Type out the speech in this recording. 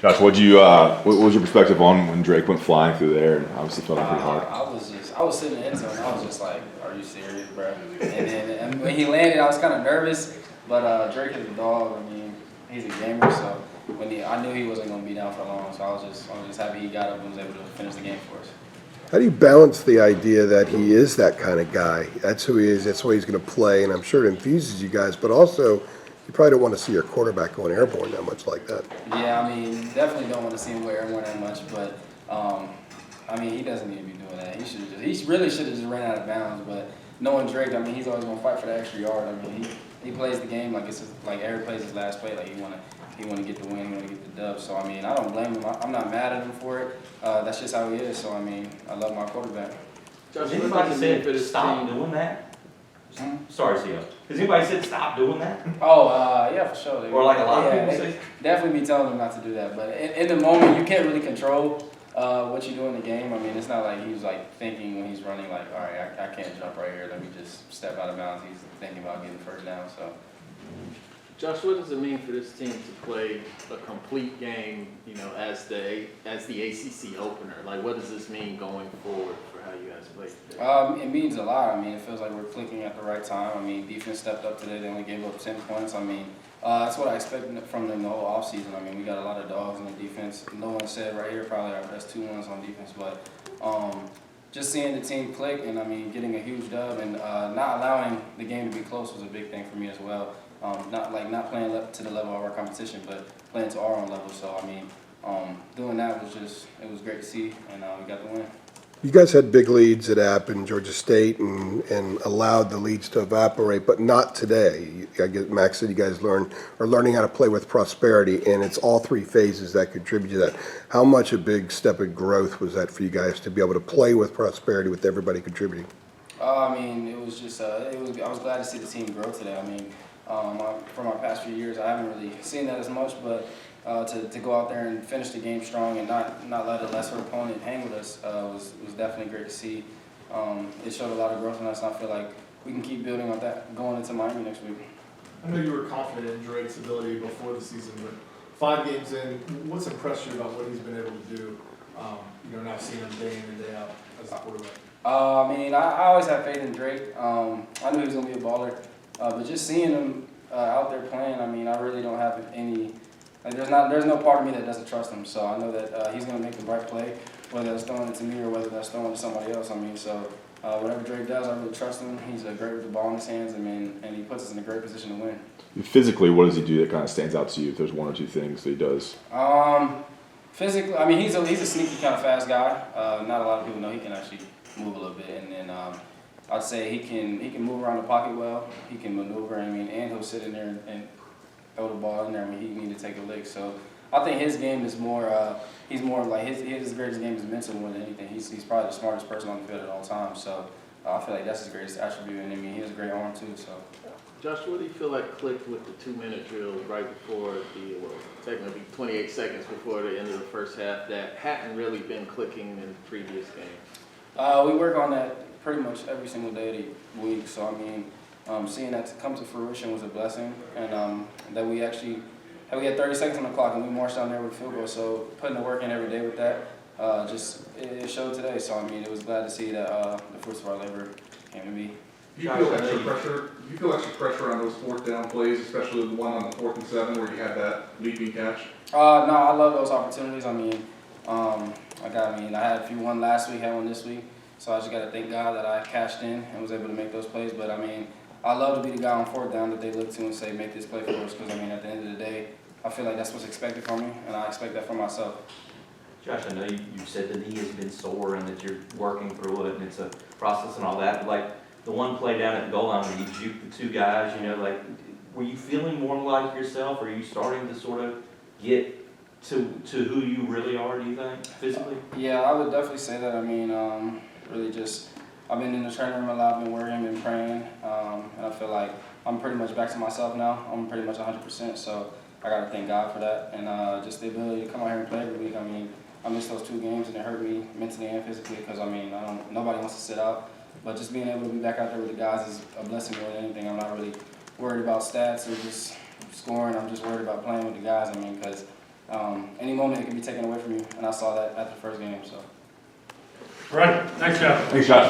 Josh, what was your perspective on when Drake went flying through there and obviously fell down pretty hard? I was sitting in the end zone. I was just like, "Are you serious, bro?" And when he landed, I was kind of nervous. But Drake is a dog. I mean, he's a gamer, so I knew he wasn't going to be down for long. So I was just happy he got up and was able to finish the game for us. How do you balance the idea that he is that kind of guy? That's who he is. That's the way he's going to play, and I'm sure it enthuses you guys. But also, you probably don't want to see your quarterback going airborne that much like that. Yeah, I mean, definitely don't want to see him wear airborne that much. But I mean, he doesn't need to be doing that. He really should have just ran out of bounds. But knowing Drake, I mean, he's always going to fight for the extra yard. I mean, he plays the game like like every plays his last play. Like he want to get the win, he want to get the dub. So I mean, I don't blame him. I'm not mad at him for it. That's just how he is. So I mean, I love my quarterback. Has anybody said stop doing that? Sorry, CEO. Has anybody said stop doing that? Oh, yeah, for sure. Or like a lot of people say? Definitely be telling him not to do that. But in the moment, you can't really control what you do in the game. I mean, it's not like he's like thinking when he's running like, all right, I can't jump right here. Let me just step out of bounds. He's thinking about getting first down. So. Josh, what does it mean for this team to play a complete game, you know, as the ACC opener? Like, what does this mean going forward for how you guys play today? It means a lot. I mean, it feels like we're clicking at the right time. I mean, defense stepped up today. They only gave up 10 points. I mean, that's what I expected from them the whole offseason. I mean, we got a lot of dogs in the defense. No one said right here probably our best 2-1s on defense, but just seeing the team click and, I mean, getting a huge dub and not allowing the game to be close was a big thing for me as well. Not playing to the level of our competition, but playing to our own level. So I mean, doing that it was great to see, and we got the win. You guys had big leads at App and Georgia State and allowed the leads to evaporate, but not today. I guess Max said you guys are learning how to play with prosperity, and it's all three phases that contribute to that. How much a big step of growth was that for you guys to be able to play with prosperity with everybody contributing? I mean, it was just I was glad to see the team grow today. I mean. For my past few years, I haven't really seen that as much, but to go out there and finish the game strong and not let a lesser opponent hang with us was definitely great to see. It showed a lot of growth in us, and I feel like we can keep building on that going into Miami next week. I know you were confident in Drake's ability before the season, but 5 games in, what's impressed you about what he's been able to do? Now seeing him day in and day out as a quarterback. I mean, I always had faith in Drake. I knew he was going to be a baller. But just seeing him out there playing, I mean, I really don't have any. Like, there's no part of me that doesn't trust him. So I know that he's going to make the right play, whether that's throwing it to me or whether that's throwing it to somebody else. I mean, so whatever Drake does, I really trust him. He's great with the ball in his hands. I mean, and he puts us in a great position to win. Physically, what does he do that kind of stands out to you? If there's one or two things that he does. Physically, I mean, he's a sneaky kind of fast guy. Not a lot of people know he can actually move a little bit, and then. I'd say he can move around the pocket well. He can maneuver. I mean, and he'll sit in there and throw the ball in there. I mean, he need to take a lick. So I think his game is more. He's more like his greatest game is mental more than anything. He's probably the smartest person on the field at all times. So I feel like that's his greatest attribute. And I mean, he has a great arm too. So. Josh, what do you feel like clicked with the 2-minute drill right before technically 28 seconds before the end of the first half that hadn't really been clicking in the previous games? We work on that pretty much every single day of the week. So, I mean, seeing that come to fruition was a blessing. And that we had 30 seconds on the clock and we marched down there with a field goal. So, putting the work in every day with that, it showed today. So, I mean, it was glad to see that the fruits of our labor came to be. Do you feel extra pressure on those 4th down plays, especially the one on the 4th and 7 where you had that leaping catch? No, I love those opportunities. I mean, I had one last week, had one this week. So I just got to thank God that I cashed in and was able to make those plays. But, I mean, I love to be the guy on 4th down that they look to and say, make this play for us. Because, I mean, at the end of the day, I feel like that's what's expected from me, and I expect that from myself. Josh, I know you said that he has been sore and that you're working through it and it's a process and all that. But, like, the one play down at the goal line where you juked the 2 guys, were you feeling more like yourself? Or are you starting to sort of get to who you really are, do you think, physically? Yeah, I would definitely say that. I mean, really I've been in the training room a lot, been working, been praying, and I feel like I'm pretty much back to myself now. I'm pretty much 100%, so I got to thank God for that. And just the ability to come out here and play every week. I mean, I missed those 2 games, and it hurt me mentally and physically because, I mean, nobody wants to sit out. But just being able to be back out there with the guys is a blessing more than anything. I'm not really worried about stats or just scoring. I'm just worried about playing with the guys. I mean, because any moment it can be taken away from you, and I saw that at the first game. So. All right, thanks, Jeff. Thanks, Josh.